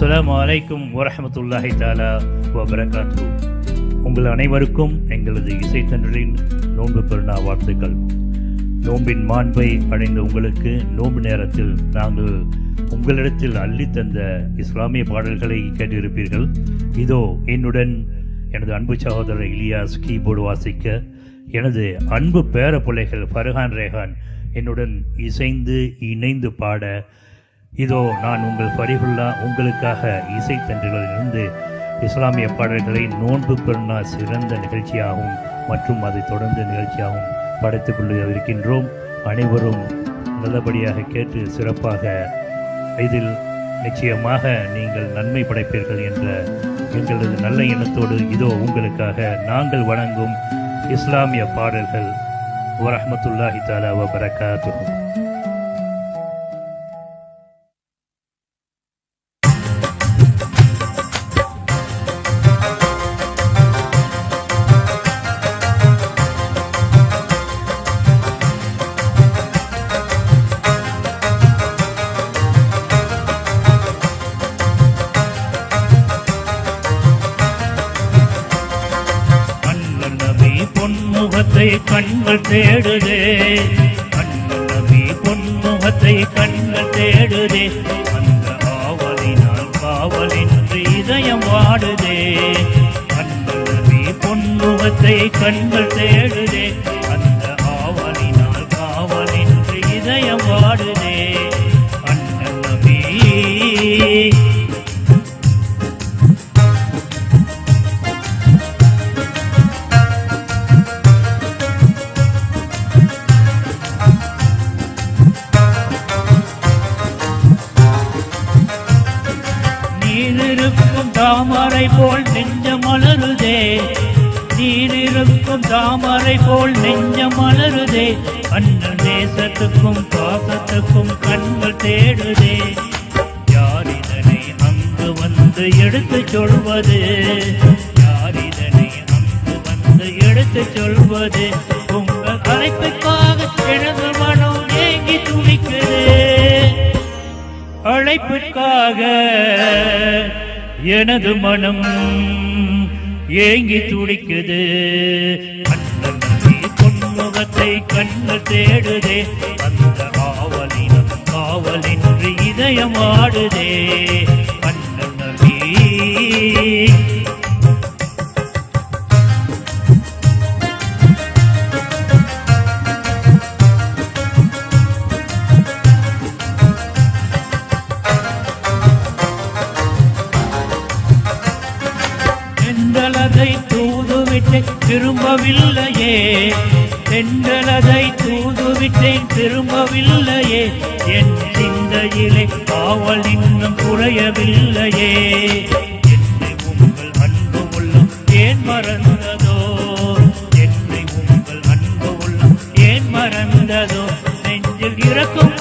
அஸ்ஸலாமு அலைக்கும் வரஹ்மத்துல்லாஹி தஆலா வபரகாத்துஹு. உங்கள் அனைவருக்கும் எங்களது இசைத்தன்றலின் நோன்பு பெருநா வாழ்த்துக்கள். நோன்பின் மாண்பை அடைந்த உங்களுக்கு நோன்பு நேரத்தில் நாங்கள் உங்களிடத்தில் அள்ளித்தந்த இஸ்லாமிய பாடல்களை கேட்டிருப்பீர்கள். இதோ என்னுடன் எனது அன்பு சகோதரர் இலியாஸ் கீபோர்டு வாசிக்க, எனது அன்பு பேர பிள்ளைகள் ஃபர்ஹான் ரேஹான் என்னுடன் இணைந்து பாட, இதோ நான் உங்கள் ஃபரிகுல்லா உங்களுக்காக இசைத்தன்றுகளிலிருந்து இஸ்லாமிய பாடல்களை நோன்பு பெருநா சிறந்த நிகழ்ச்சியாகவும் மற்றும் அதை தொடர்ந்து நிகழ்ச்சியாகவும் படைத்துக் கொண்டிருக்கின்றோம். அனைவரும் நல்லபடியாக கேட்டு சிறப்பாக இதில் நிச்சயமாக நீங்கள் நன்மை படைப்பீர்கள் என்ற எங்களது நல்ல எண்ணத்தோடு இதோ உங்களுக்காக நாங்கள் வணங்கும் இஸ்லாமிய பாடல்கள். வரஹ்மத்துல்லாஹி தஆலா வபரகாத்துஹு. பொன்முகத்தை கண்கள் தேடுதே, அண்ணன் நபி பொன்முகத்தை கண்கள் தேடுதே, அந்த ஆவலினால் காவலின்றி இதயம் வாடுதே. அண்ணன் நபி பொன்முகத்தை கண்கள் தேடுதே, அந்த ஆவலினால் காவலின்றி இதயம் வாடுதே. அண்ணன் நபி நீரிருக்கும் தாமரை போல் நெஞ்சம் மலருதே, நீரிருக்கும் தாமரை போல் நெஞ்சம் மலருதே, அண்ணன் தேசத்துக்கும் பாசத்துக்கும் கண்கள் தேடுதே. யார் இதனை அங்கு வந்து எடுத்துச் சொல்வது, யார் இதனை அங்கு வந்து எடுத்துச் சொல்வது, உங்கள் அழைப்புக்காக எனது மனம் ஏங்கி துடிக்குது, அழைப்புக்காக எனது மனம் ஏங்கி துடிக்குது. அண்ணன் நபி பொன்முகத்தை கண்கள் தேடுதே, அந்த ஆவலினம் காவலின்றி இதயம் ஆடுதே. அண்ணன் நபி தென்றலதை தூதுவிட்டேன் திரும்பவில்லையே, தென்றலதை தூதுவிட்டேன் திரும்பவில்லையே, என் சிந்தையிலே காவல் இன்னும் குறையவில்லையே. என்னை உங்கள் அன்பு உள்ளம் ஏன் மறந்ததோ, என்னை உங்கள் அன்பு உள்ளம் ஏன் மறந்ததோ, நெஞ்சில் இறக்கும்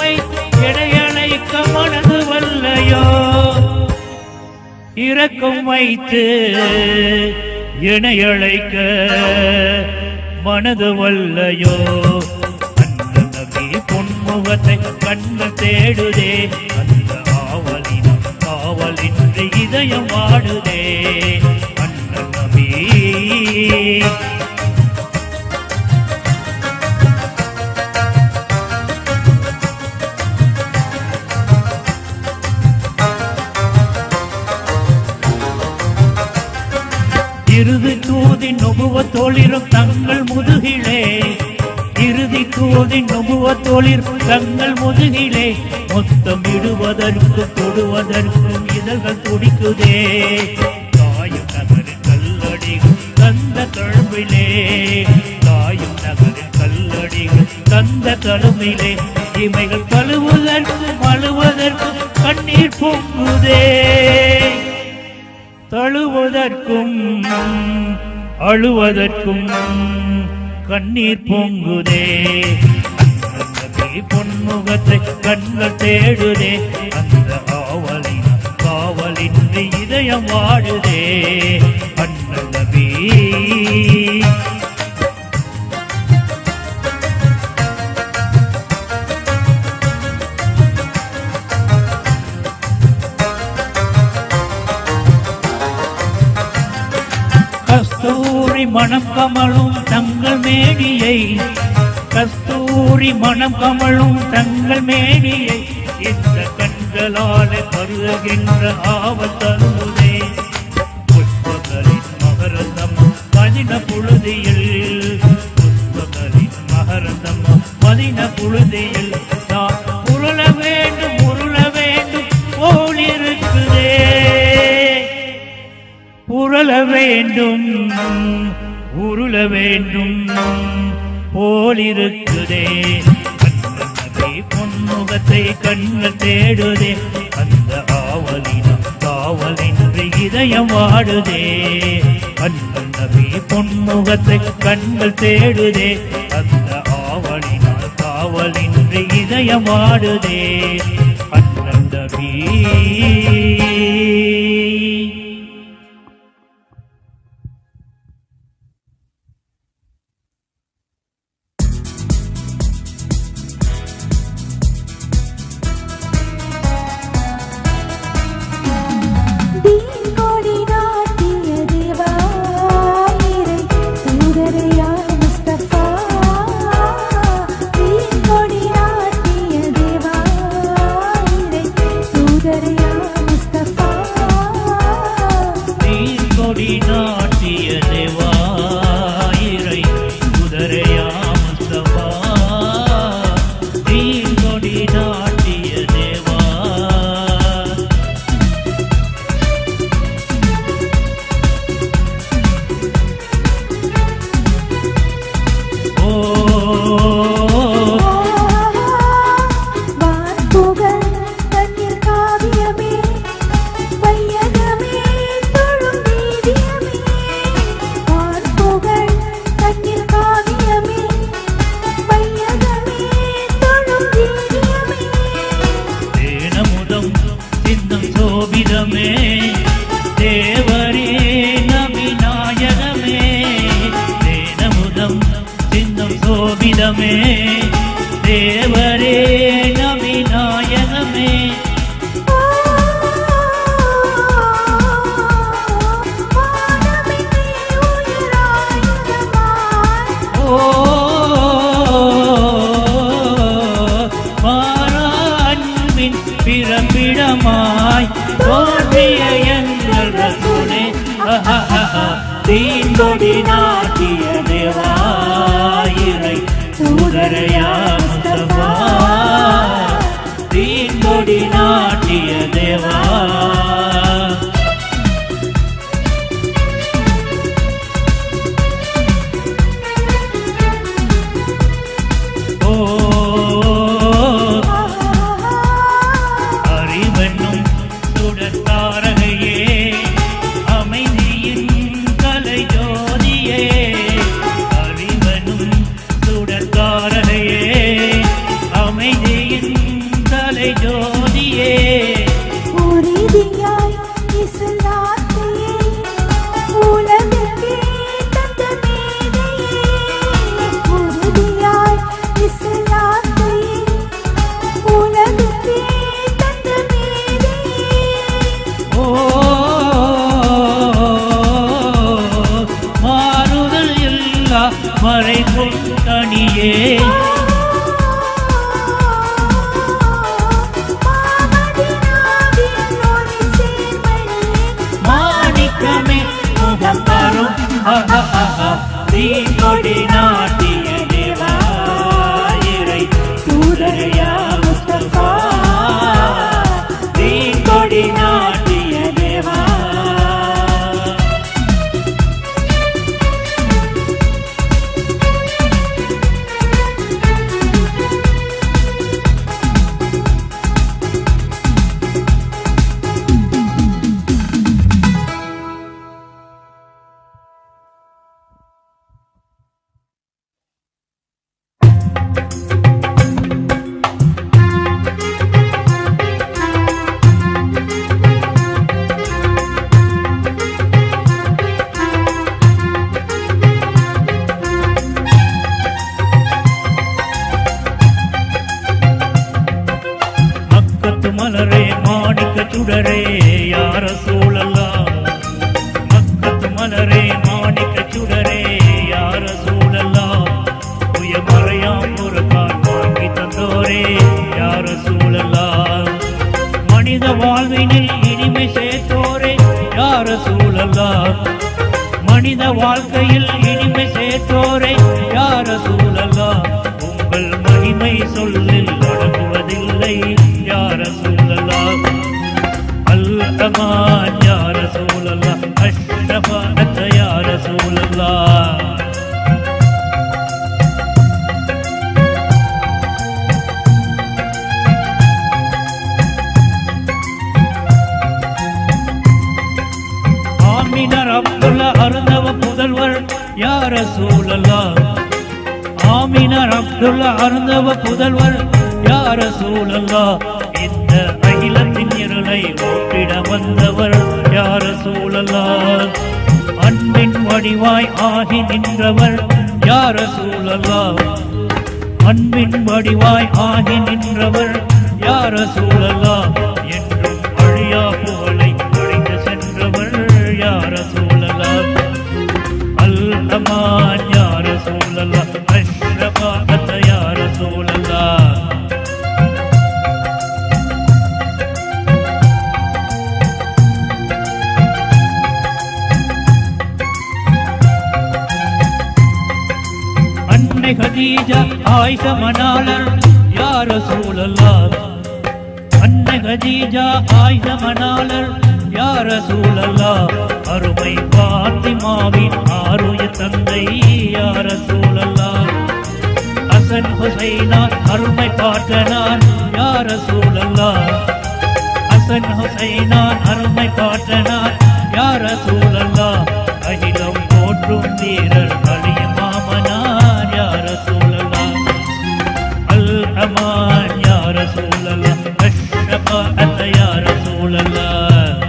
இடையணைக்க மனது வல்லையோ, இரக்கம் வைத்து இணையழைக்க மனது வல்லையோ. அண்ணன் நபி பொன்முகத்தை கண்கள் தேடுதே, அந்த ஆவலினம் காவலின்றி இதயம் வாடுதே. அண்ணன் நபி இறுதி தூதின் நுபுவத்தோளிரும் தங்கள் முதுகிலே, இறுதி தூதின் நுபுவத்தோளிரும் தங்கள் முதுகிலே, மொத்தம் இடுவதற்கும் தொடுவதற்கும் இதழ்கள் துடிக்குதே. தாயும் நகரின் கல்லடிகள் தந்த தழுவிலே, தாயும் நகரின் கல்லடிகள் தந்த தழுவிலே, இமைகள் கழுவுவதற்கும் அழுவதற்கும் கண்ணீர் பொங்குதே, தழுவதற்கும் அழுவதற்கும் கண்ணீர் பொங்குதே. அண்ணன் நபி பொன்முகத்தை கண்கள் தேடுதே, அந்த ஆவலினம் காவலின்றி இதயம் வாடுதே. அண்ணன் நபி கஸ்தூரி மணம் கமழும் தங்கள் மேனியை, கஸ்தூரி மணம் கமழும் தங்கள் மேனியை இந்த கண்களால் பருகின்ற ஆவல் தருவதே. புஷ்பங்களின் மகரந்தம் பதின புழுதியில், புஷ்பங்களின் மகரந்தம் பதின புழுதியில் நான் உருள வேண்டும் உருள வேண்டும் போலிருக்குதே. உருள வேண்டும் உருள வேண்டும் போலிருக்குதே. பொன்முகத்தை கண்கள் தேடுதே, அந்த ஆவலினம் காவலின்றி இதயம் வாடுதே. அண்ணன் நபி பொன்முகத்தை கண்கள் தேடுதே, அந்த ஆவலினம் காவலின்றி இதயம் வாடுதே. அண்ணன் நபி தேவரே நபி நாயகமே. அன்பின் பிறப்பிடமாய் தோன்றிய எங்கள் ரசூலே. தீன்கொடி நாட்டிய தேவாயிரை தூதரையா முஸ்தபா, தீன்கொடி நாட்டிய தேவா. அறிவென்னும் சுடத்தாரகையே, அமைதியின் கலை ஜோதியே. அறிவென்னும் சுடத்தாரகையே, அமைதியின் கலை ஜோதியே. உறுதியாய் இஸ்லாத்தையே உலகுக்கே தந்த மேதையே. உறுதியாய் இஸ்லாத்தையே உலகுக்கே தந்த மேதையே. மாறுதல் இல்லா மறைபொன் தனியே. மாணிக்கமே முகம் தரும் தீன்கொடி நாட்டிய தேவாயிரை தூதரையா முஸ்தபா, தீன்கொடி நாட்டிய தேவா. மனித வாழ்க்கையில் இனிமை சேர்த்தோரை யார சூழலாம் உங்கள் மகிமை சொல்லில் அடங்குவதில்லை யார சூழலாம் அல்-அமான் யார சூழலாம் அஷ்ரஃபாஅத் யார சூழலாம் ஆமினர் அப்துல்லா அருந்தவ புதல்வர் யார சூழலாம் ஆமினர் அப்துல்லா அருந்தவ புதல்வர் யார சூழலாம் இந்த அகிலத்தின் இருளை ஓட்டிட வந்தவர் யார சூழலாம் அன்பின் வடிவாய் ஆகி நின்றவர் யார சூழலாம் அன்பின் வடிவாய் ஆகி நின்றவர் யார சூழலாம் என்றும் அழியா புகழை அடைந்து சென்றவர் யார சூழலாம் அல்-அமான் யார சூழலாம் அஷ்ரஃபாஅத் யார சூழலாம் அன்னை கதீஜா ஆயிஷா மணாளர் யார சூழலாம் அன்னை கதீஜா ஆயிஷா மணாளர் யார சூழலாம் அருமை பாத்திமாவின் ஆருய தந்தை யார சூழலாம் ஹசன் ஹுசைனார் அருமை பாட்டனார் யார சூழலாம் ஹசன் ஹுசைனார் அருமை பாட்டனார் யார சூழலாம் அகிலம் போற்றும் வீரர் அழிய மாமனார் யார சூழலாம் அல்-அமான் யார சூழலாம் அஷ்ரஃபாஅத் யார சூழலாம்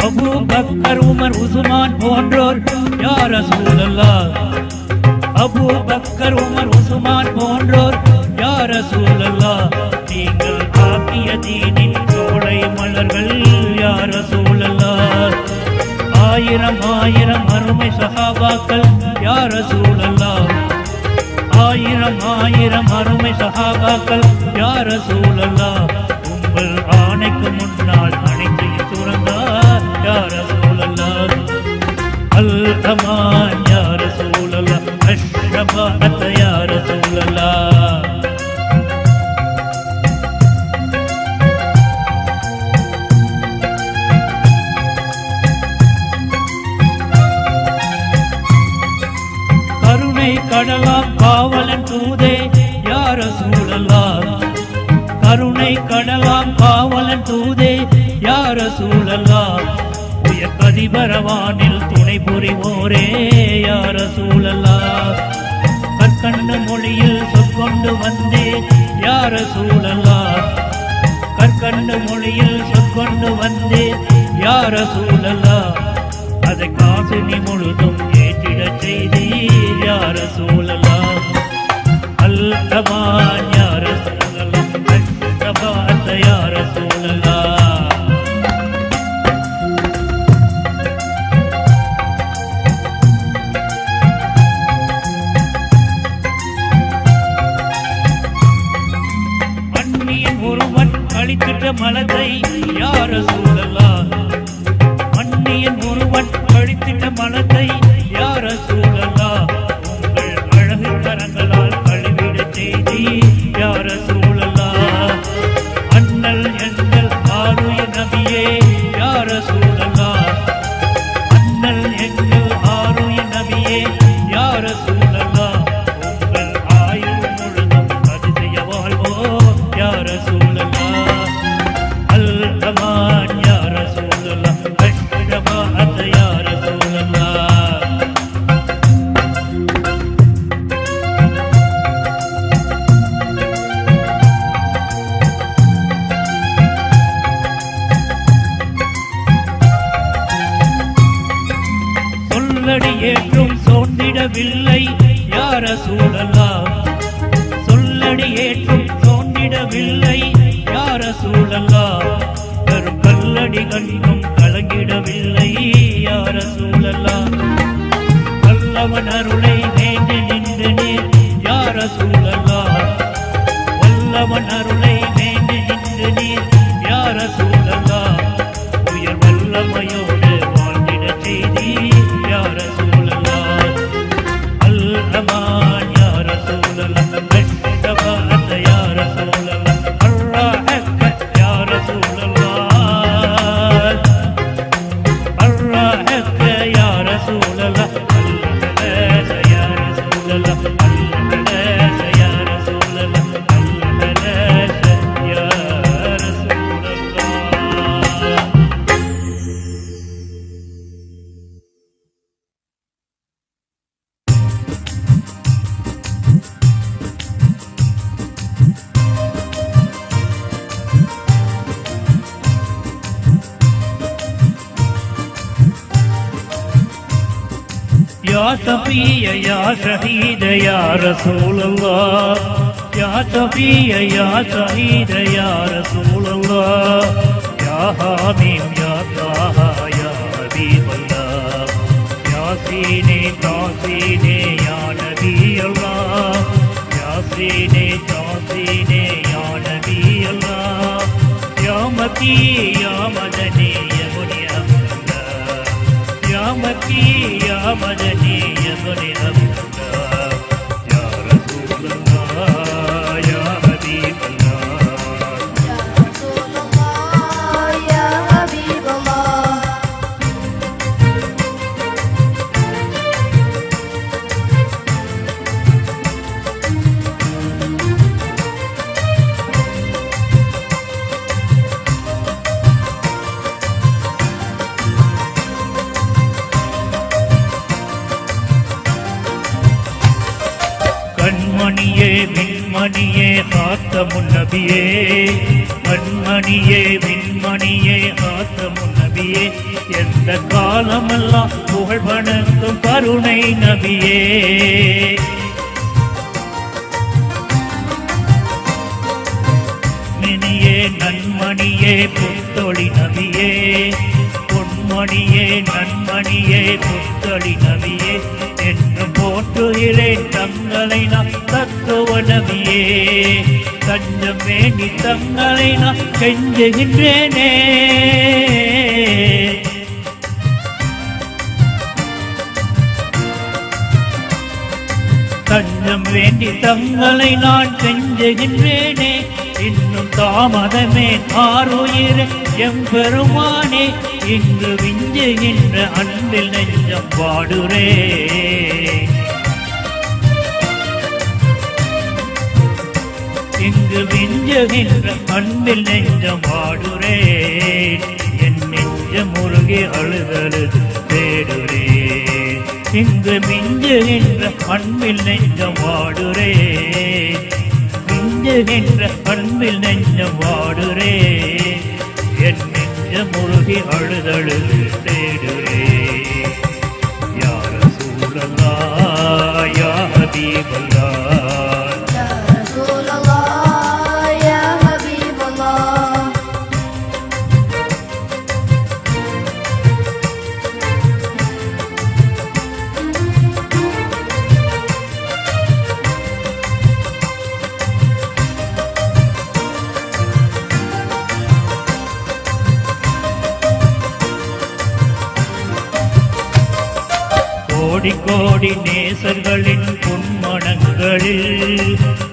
அபூ பக்கர் உமர் உஸ்மான் போன்றோர் யார சூழலாம் அபூ பக்கர் உமர் உஸ்மான் போன்றோர் யார சூழலாம் நீங்கள் ஆக்கிய தீனின் சோலை மலர்கள் யார சூழலாம் ஆயிரம் ஆயிரம் அருமை சஹாபாக்கள் யார சூழலாம் ஆயிரம் ஆயிரம் அருமை சஹாபாக்கள் யார சூழலாம் உங்கள் ஆணைக்கு முன்னால் அனைத்தையும் துறந்தார் யார சூழலாம் அல்-அமான் யார சூழலாம் அஷ்ரஃபாஅத் யார சூழலாம் கருணை கடலாம் காவலன் தூதே யார சூழலாம் கருணை கடலாம் காவலன் தூதே யார சூழலாம் உயர் கதிபரவானில் துணை புரிவோரே யார சூழலாம் கற்கண்ட மொழியில் சொற்கொண்டு வந்தே யார சூழலாம் கற்கண்ட மொழியில் சொற்கொண்டு வந்தே யார சூழலாம் அதை காசினி முழுதும் ஏற்றிடச் செய்தீர் யார சூழலாம் அல்-அமான் யார சூழலாம் அஷ்ரஃபாஅத் யார சூழலாம் அந்நியன் ஒருவன் அழித்திட்ட மலத்தை யார சூழலாம் அந்நியன் ஒருவன் அழித்திட்ட மலத்தை யார சூழலாம் உங்கள் அழகு கரங்களால் கழுவிட செய்தி யார சூழலாம் அண்ணல் எங்கள் ஆருய நபியே யார சூழலாம் அண்ணல் எங்கள் ஆருய நபியே யார சூழலாம் உங்கள் ஆயுள் முழுதும் அதிசய வாழ்வோ யார சூழலாம் அல்-அமான் யார சூழலாம் அஷ்ரஃபாஅத் யார சூழலாம் சொல்லடி ஏற்றும் சோர்ந்திடவில்லை யார சூழலாம் சொல்லடி ஏற்றும் சோர்ந்திடவில்லை யார சூழலாம் பெரும் கல்லடி கண்ணும் கலங்கிடவில்லை யார சூழலாம் வல்லவன் அருளை வேண்டி நின்று நீர் யா ரசூலல்லாஹ் வல்லவன் அருளை வேண்டி நின்று நீர் யா ரசூலல்லாஹ் உயர் வல்லமையோடு வாழ்ந்திட செய்தி யா ரசூலல்லாஹ் அல் அமான் யா ரசூலல்லாஹ் வெட்டபாத் யா ரசூலல்லாஹ் அர்ரஹக் யா ரசூலல்லாஹ் அர்ரஹக் யா ரசூலல்லாஹ் அல்லஹ் யா ரசூலல்லாஹ் அல்லஹ் யா ரசூலல்லாஹ் அல்லஹ் யா ரசூலல்லாஹ் या शफीय या शहीद या रसूल अल्लाह या शफीय या शहीद या रसूल अल्लाह या हामिम या ताहा या हबीब अल्लाह या सीने तासीने या नबी अल्लाह या सीने तासीने या नबी अल्लाह या मकी या मदनी या मुनिया या मकी या मदनी या मुनि अब्दुल्लाह या रसूल अल्लाह या हबीब अल्लाह या रसूल अल्लाह या हबीब अल्लाह கண்மணியே மின்மணியே காத்தமுன் நபியே கண்மணியே மின்மணியே காத்தமுன் நபியே எந்த காலமெல்லாம் புகழ் வணங்கும் கருணை நபியே மினியே நன்மணியே புத்தொளி நபியே பொன்மணியே நன்மணியே புத்தொளி நபியே என்று போற்றுகிறேன் தங்களை நான் தத்துவ நபியே தஞ்சம் வேண்டி தங்களை நான் கெஞ்சுகின்றேனே தஞ்சம் வேண்டி தங்களை நான் கெஞ்சுகின்றேனே இன்னும் தாமதமே ஆறுயிர எம்பெருமானே இங்கு விஞ்சுகின்ற அன்பில் நெஞ்சம் பாடுரே இங்கு விஞ்சுகின்ற அன்பில் நெஞ்சம் பாடுரே என் நெஞ்சம் முருகி அழுதலு தேடுரே இங்கு மிஞ்சுகின்ற அன்பில் நெஞ்சம் வாடுரே மிஞ்சுகின்ற அன்பில் நெஞ்சம் வாடுரே என் நெஞ்சம் முருகி அழுதழு தேடுரே யா ரசூலல்லாஹ் யா ஹபீபல்லாஹ் या रसूल अल्लाह या हबीब अल्लाह கோடி கோடி நேசர்களின் பொன்மனங்களில்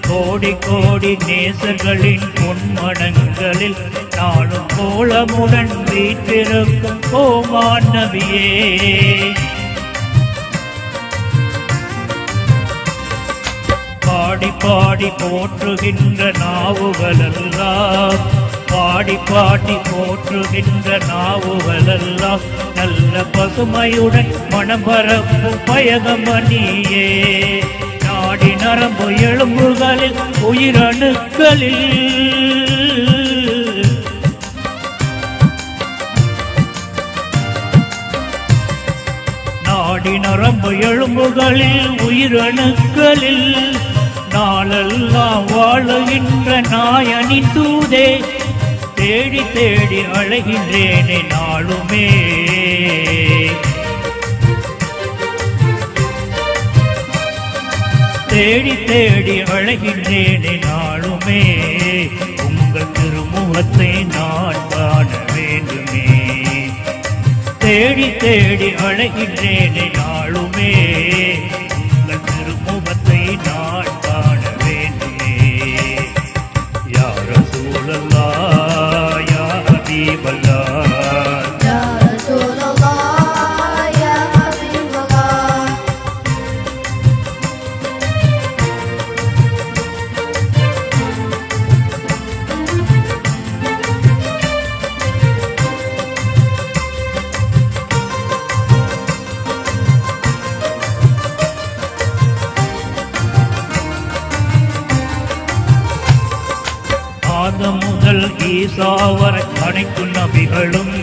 கோடி கோடி நேசர்களின் பொன்மனங்களில் நாளும் கோலமுடன் வீற்றிருக்கும் கோமான் நபியே பாடி பாடி போற்றுகின்ற நாவுகளெல்லாம் பாடி பாடி போற்றுகின்ற நாவுகளெல்லாம் நல்ல பசுமையுடன் மனம் பரப்பும் பயகமணியே நாடி நரம்பு எலும்புகளில் உயிரணுக்களில் நாடி நரம்பு எலும்புகளில் உயிரணுக்களில் நாளெல்லாம் வாழுகின்ற நாயனின் தூதே தேடி தேடி அழைகின்றேனே நாளுமே தேடி தேடி அழைகின்றேனே நாளுமே உங்கள் திருமுகத்தை நான் காண வேண்டுமே. தேடி தேடி அழைகின்றேனே நாளுமே உங்கள் திருமுகத்தை நான் காண வேண்டுமே. யா ரசூலல்லாஹ் யா ஹபீபல்லாஹ் யா ரசூலல்லாஹ் யா ஹபீபல்லாஹ். ஆதம் முதல் ஈசா வரை அனைத்து நபிகளும்,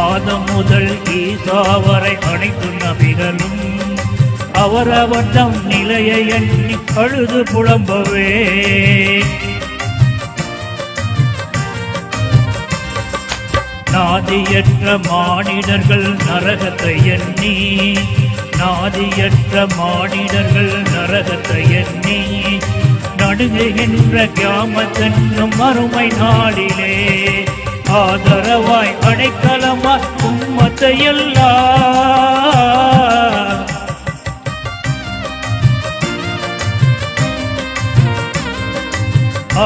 ஆதம் முதல் ஈசா வரை அனைத்து நபிகளும் அவரவர் தம் நிலையை எண்ணி அழுது புலம்பவே. நாதியற்ற மானிடர்கள் நரகத்தை எண்ணி, நாதியற்ற மானிடர்கள் நரகத்தை எண்ணி நடுங்குகின்ற கியாமத்தென்னும் மறுமை நாளிலே ஆதரவாய் அடைக்கலமாய் உம்மத்தையெல்லாம்,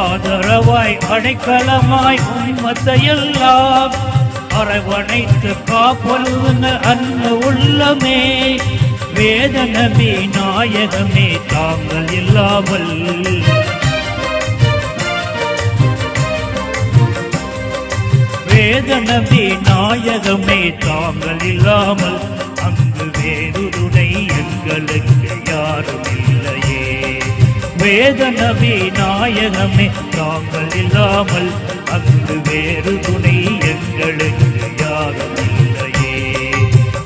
ஆதரவாய் அடைக்கலமாய் உம்மத்தையெல்லாம் அரவணைத்து காப்பலுங்க அன்ன உள்ளமே. வேத நபி நாயகமே தாங்கள் இல்லாமல், வேத நபி நாயகமே தாங்கள் இல்லாமல் அங்கு வேறு துணை எங்களுக்கு யாரும் இல்லையே. வேத நபி நாயகமே தாங்கள் இல்லாமல் அங்கு வேறு துணை எங்களுக்கு யாரும் இல்லையே.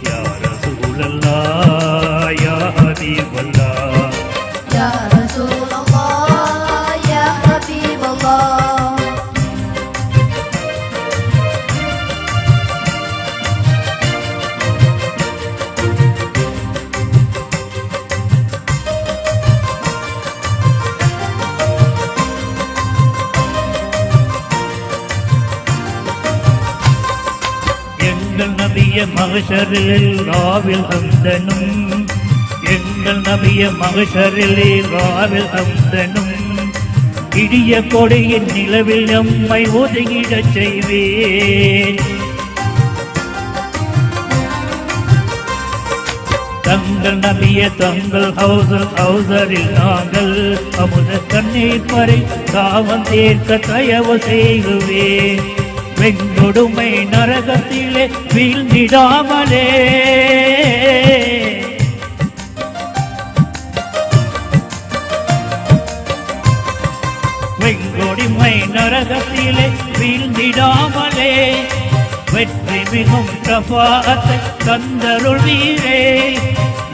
யா ரசூலல்லாஹ் யா ஹபீபல்லாஹ் யா ரசூலல்லாஹ் யா ஹபீபல்லாஹ். எங்கள் நபிய மகஷரில் ராவில் அந்தனும், எங்கள் நபிய மகஷரில் ராவில் அந்தனும் இடிய கொடையின் நிலவில் நம்மை ஒதுங்கிடச் செய்வேன். தங்கள் நபிய தங்கள் ஹவுசரில் நாங்கள் அமுத கண்ணீர் பறை தாவம் தீர்க்க தயவு செய்குவேன். வெங்கொடுமை நரகத்திலே வீழ்ந்திடாமலே, வெங்கொடுமை நரகத்திலே வீழ்ந்திடாமலே வெற்றி மிகும் ஷஃபாஅத்தை தந்தருள் வீரே.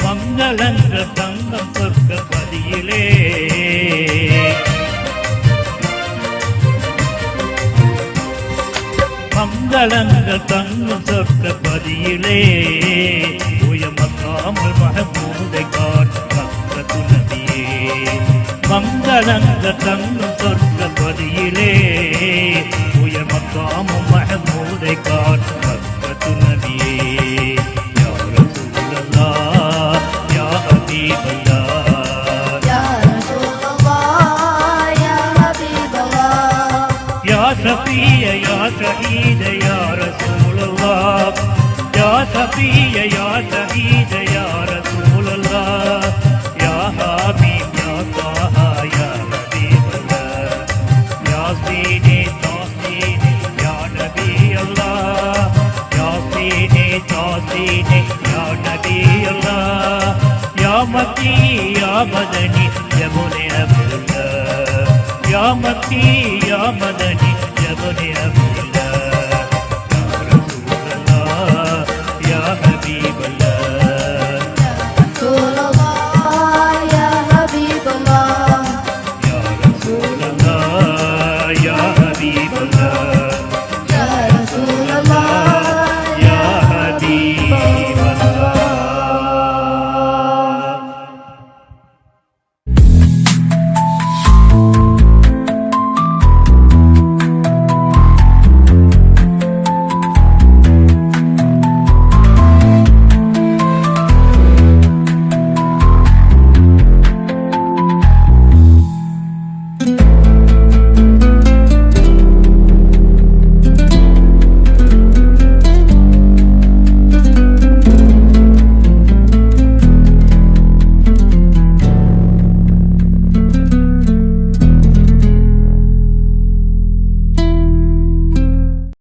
மங்களங்கள் தங்கம் சொர்க்க பதியிலே, மங்களங்கள் தங்கும் சொர்க்க பதியிலே உயமக்காமல் மஹமூதை காண் மக்கத்து நபியே. மங்களங்கள் தங்கும் சொர்க்க பதியிலே உயமக்காமும் மஹமூதை காண் மக்கத்து நபியே. யா ரசூலல்லாஹ் யா ஹபீபல்லாஹ் யா ரசூலல்லாஹ் யா ஹபீபல்லாஹ். யா ஷஃபீய யா ஷஹீத யா ரசூலல்லாஹ், யா ஷஃபீய யா ஷஹீத யா ரசூலல்லாஹ், யா ஹபீப் யா தாஹா யா ஹபீபல்லாஹ், யா சீனி தாசீனி யா நபி அல்லாஹ், யா சீனி தாசீனி யா நபி அல்லாஹ், யா மக்கி யா மதனி யபுனி அப்துல்லாஹ், யா மக்கி யா மதனி யபுனி அப்துல்லாஹ்.